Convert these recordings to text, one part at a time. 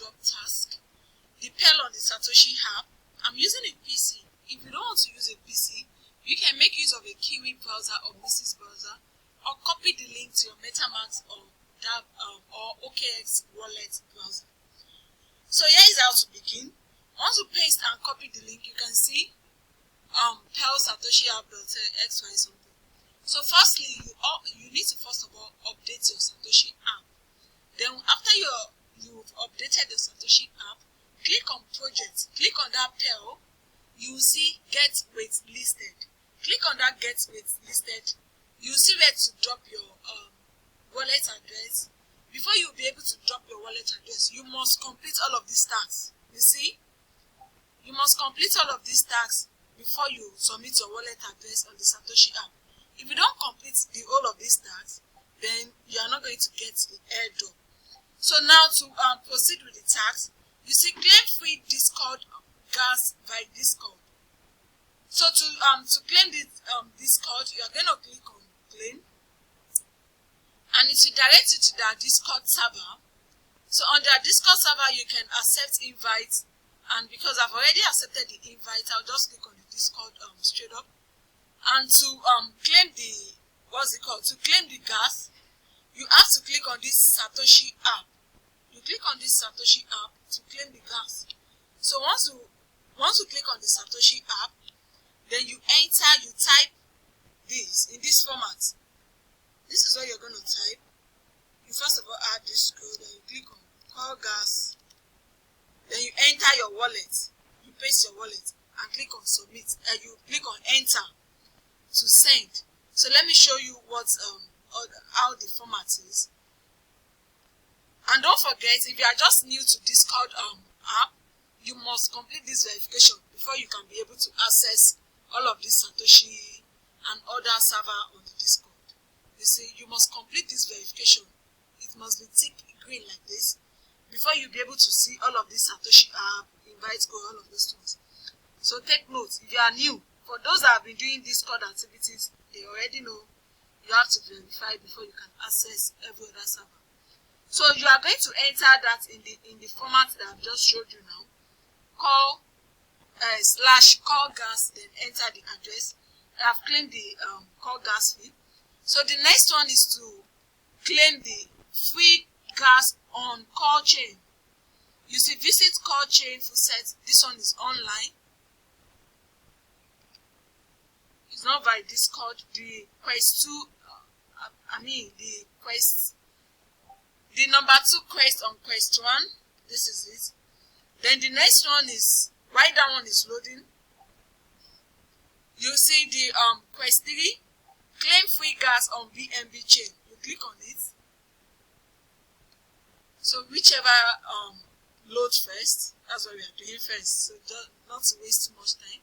airdrop task, the Pell on the Satoshi app. I'm using a PC. If you don't want to use a PC, you can make use of a Kiwi browser or Mrs. browser, or copy the link to your MetaMask or OKX wallet browser. So here is how to begin. Once you paste and copy the link, you can see Pell Satoshi app.xy something. So firstly, you need to first of all update your Satoshi app. Then after you've updated the Satoshi app, click on project, click on that Pell, you will see get weight listed. Click on that get weight listed, you will see where to drop your wallet address. Before you'll be able to drop your wallet address, you must complete all of these tasks. You see? You must complete all of these tasks before you submit your wallet address on the Satoshi app. If you don't complete the whole of these tasks, then you are not going to get the airdrop. So now to proceed with the tasks, you see claim free Discord gas by Discord. So to claim this Discord, you are going to click on claim, and it will direct you to their Discord server. So on their Discord server, you can accept invites, and because I've already accepted the invite, I'll just click on the Discord straight up. And to claim the to claim the gas, you have to click on this Satoshi app. You click on this Satoshi app to claim the gas. So once you click on the Satoshi app, then you type this in this format. This is what you're going to type. You first of all add this code, then you click on call gas. Then you enter your wallet. You paste your wallet and click on submit. And you click on enter to send. So let me show you how the format is. And don't forget, if you are just new to Discord app, you must complete this verification before you can be able to access all of this Satoshi and other server on the Discord. You see, you must complete this verification. It must be tick green like this before you'll be able to see all of this Satoshi app, invite go, all of those things. So take note, if you are new, for those that have been doing Discord activities, they already know you have to verify before you can access every other server. So you are going to enter that in the format that I've just showed you now. Call /call gas, then enter the address. I've claimed the call gas fee. So the next one is to claim the free gas on call chain. You see, visit call chain faucets. This one is online. It's not by Discord. The quest 2, the number 2 quest on quest 1. This is it. Then the next one is, while that one is loading, you see the quest 3, claim free gas on BNB chain. You click on it. So whichever loads first, that's what we are doing first. So just not to waste too much time.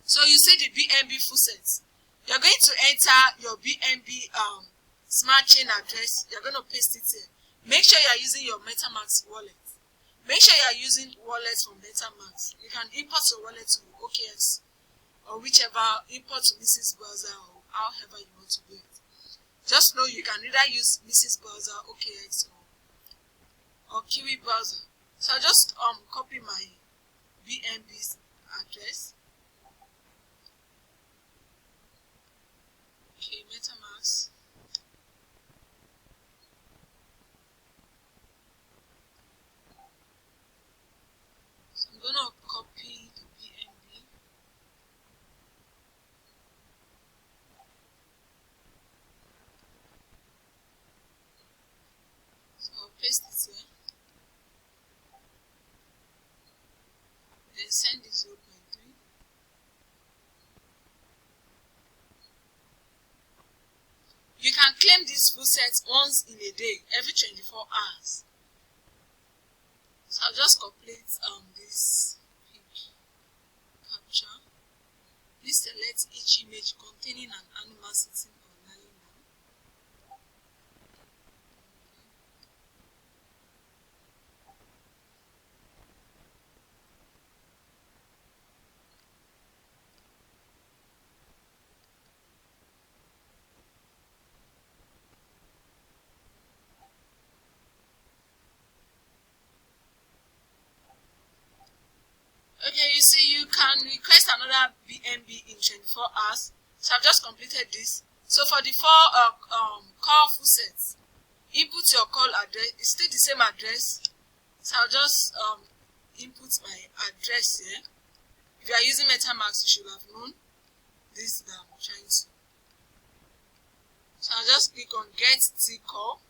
So you see the BNB faucets. You're going to enter your BNB smart chain address. You're going to paste it here. Make sure you are using your MetaMask wallet. Make sure you are using wallets from MetaMask. You can import your wallet to OKX or whichever, import to Mrs. browser or however you want to do it. Just know you can either use Mrs. browser, OKX, or Kiwi browser. So I'll just copy my BNB address. Okay, MetaMask. So I'm gonna copy the BNB. So I'll paste it here. Then send it 0.3. You can claim these faucets once in a day, every 24 hours. So I'll just complete this page capture. Please select each image containing an animal sitting or lying down. can request another BNB in 24 hours. So I've just completed this. So for the 4 call faucets, input your call address. It's still the same address. So I'll just input my address here. If you are using MetaMask, you should have known this that I'm trying to. So I'll just click on Get T Call.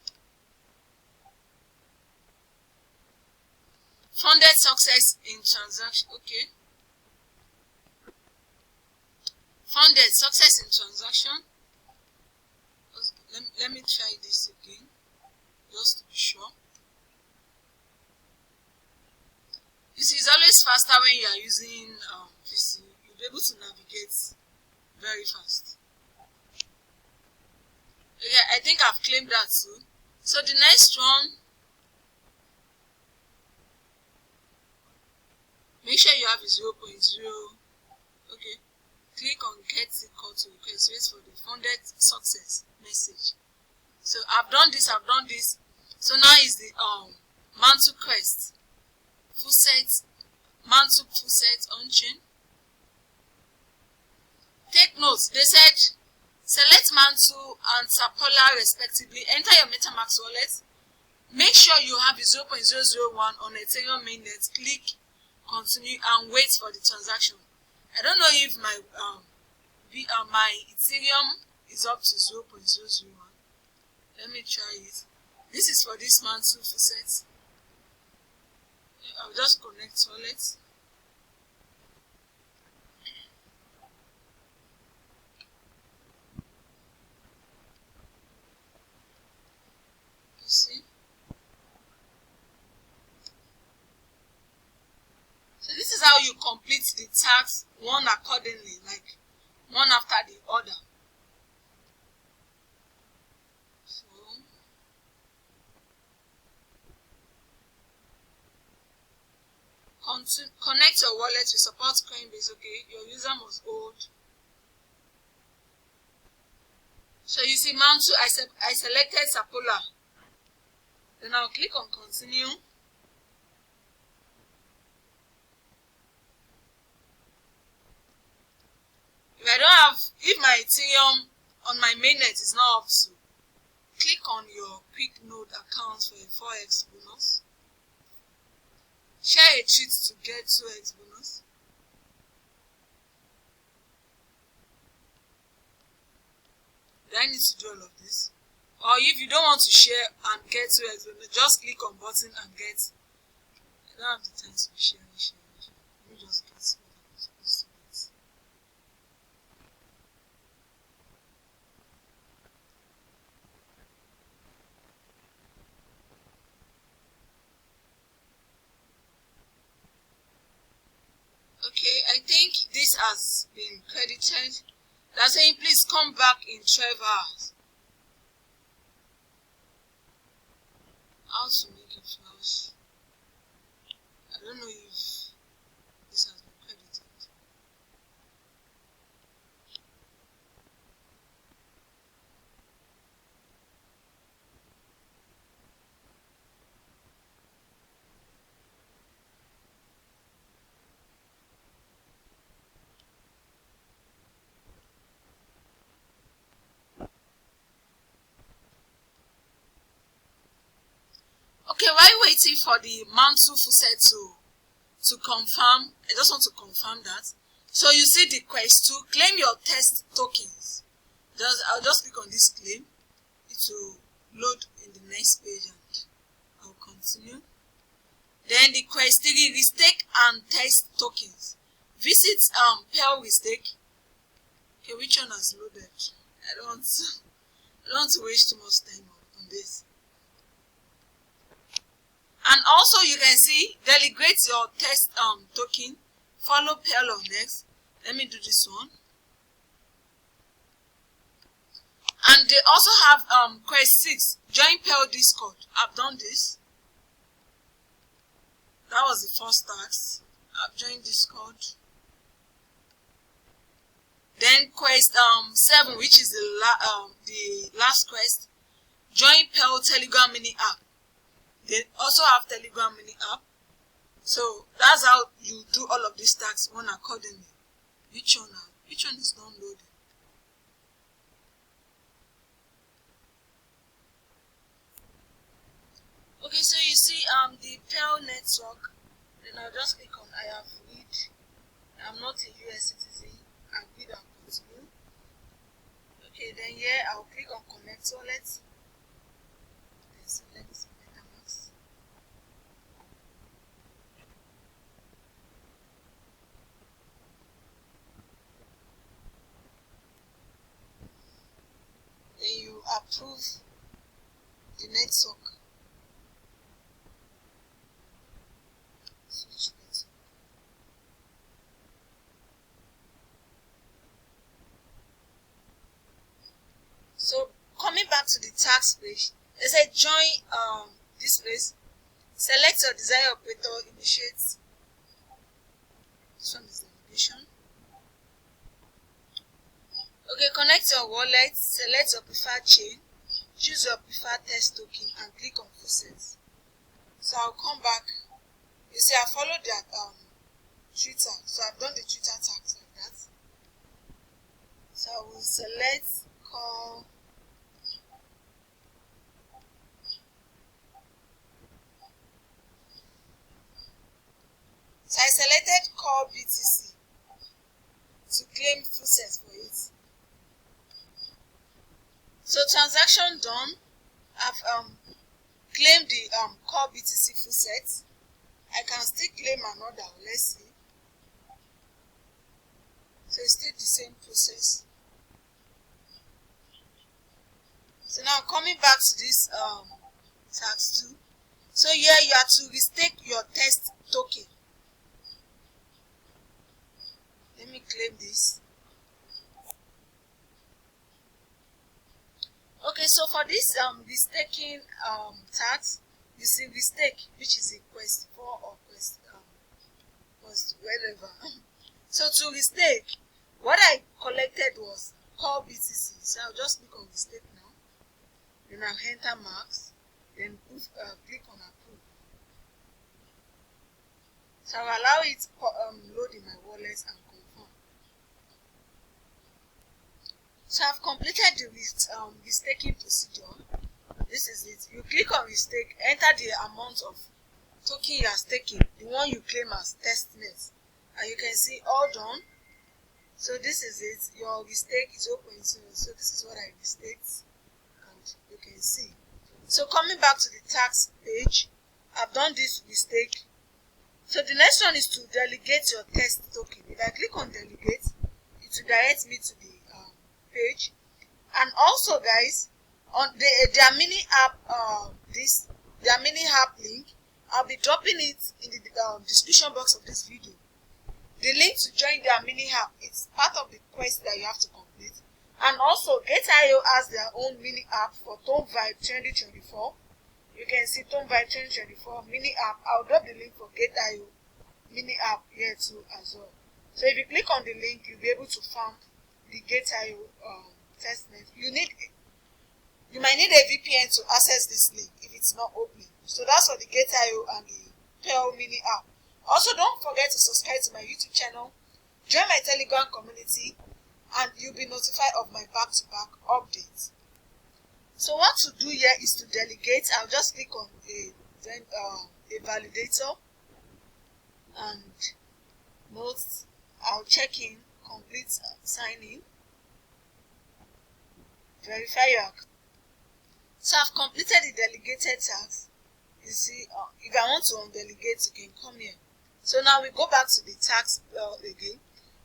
Funded success in transaction. Okay. Funded success in transaction. Let me try this again, just to be sure. You see, it's always faster when you are using PC. You'll be able to navigate very fast. Okay, I think I've claimed that too. So the next one, make sure you have a 0.0. Okay, click on Get the Call to request. Wait for the funded success message. So I've done this. So now is the mantle quest. Faucet, mantle faucet on chain. Take notes. They said select mantle and Sapola respectively. Enter your MetaMask wallet. Make sure you have a 0.001 on Ethereum mainnet. Click continue and wait for the transaction. I don't know if my my Ethereum is up to 0.001. Let me try it. This is for this mantle faucet. I'll just connect wallet. You see? So this is how you complete the tasks one accordingly, like one after the other. So connect your wallet to support Coinbase. Okay, your user must hold. So you see mantle, I selected Sapola. Then I'll click on continue. If my Ethereum on my mainnet is not up to, click on your quick node account for a 4x bonus. Share a tweet to get 2x bonus. Do I need to do all of this? Or if you don't want to share and get 2x bonus, just click on button and get. I don't have the time to share. Let me just get what I'm supposed to get. Okay, I think this has been credited. They're saying please come back in 12 hours. How to make a flash? I don't know if this has been credited. Okay, while waiting for the mantle faucet to confirm, I just want to confirm that. So you see the quest to claim your test tokens. I'll just click on this claim. It will load in the next page and I'll continue. Then the quest 3, restake and test tokens. Visit Pell Restake. Okay, which one has loaded? I don't want to waste too much time on this. And also you can see delegate your test token. Follow Pell on next. Let me do this one. And they also have quest 6. Join Pell Discord. I've done this. That was the first task. I've joined Discord. Then quest 7, which is the last quest. Join Pell Telegram mini app. They also have Telegram mini app. So that's how you do all of these tasks one accordingly. Which one is not loading? Okay, so you see the Pell network. Then I'll just click on I have read. I'm not a US citizen. I'll read and continue. Okay, then here I'll click on connect wallet. Then select MetaMask. Then you approve the network. Switch network. So coming back to the tax page, they say join this place. Select your desired operator, initiate. This one is delegation. Okay, connect your wallet, select your preferred chain, choose your preferred test token and click on faucets. So I'll come back. You see I followed that Twitter. So I've done the Twitter tags like that. So I will select call. So I selected call BTC to claim faucets for it. So transaction done. I've claimed the call BTC faucet. I can still claim another. Let's see. So it's still the same process. So now coming back to this tax 2. So here you have to restake your test token. Let me claim this. Okay, so for this restaking tax, you see restake, which is a quest 4 or quest whatever. So to restake, what I collected was call BTC. So I'll just click on restake now. Then I'll enter marks. Then click on approve. So I'll allow it to load in my wallet and confirm. So I've completed the restaking procedure. This is it. You click on restake, enter the amount of token you are staking, the one you claim as testnet, and you can see all done. So this is it. Your restake is 0.0. So this is what I restaked, and you can see. So coming back to the tax page, I've done this restake. So the next one is to delegate your test token. If I click on delegate, it will direct me to the page. And also guys, on their mini app their mini app link, I'll be dropping it in the description box of this video. The link to join their mini app, it's part of the quest that you have to complete. And also Get.io has their own mini app for Tone Vibe 2024. You can see Tone Vibe 2024 mini app. I'll drop the link for Get.io mini app here too as well. So if you click on the link, you'll be able to find the Get.io testnet. You might need a VPN to access this link if it's not open. So that's for the Get.io and the Pell mini app. Also, don't forget to subscribe to my YouTube channel, join my Telegram community, and you'll be notified of my back-to-back updates. So what to do here is to delegate. I'll just click on a validator and notes. I'll check in, complete sign in, verify your account. So I've completed the delegated task. You see, if I want to undelegate, you can come here. So now we go back to the task again.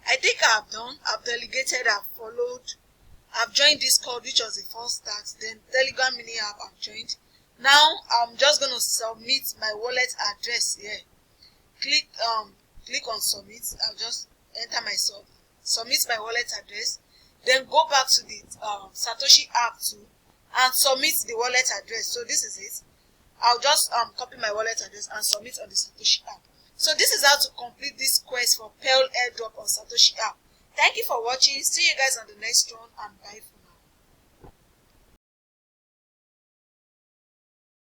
I think I've delegated, I've followed, I've joined Discord, which was the first task, then Telegram mini app I've joined. Now I'm just going to submit my wallet address here. Click on submit. I'll just enter my submit my wallet address. Then go back to the Satoshi app too and submit the wallet address. So this is it. I'll just copy my wallet address and submit on the Satoshi app. So this is how to complete this quest for Pell Airdrop on Satoshi app. Thank you for watching. See you guys on the next one, and bye for now.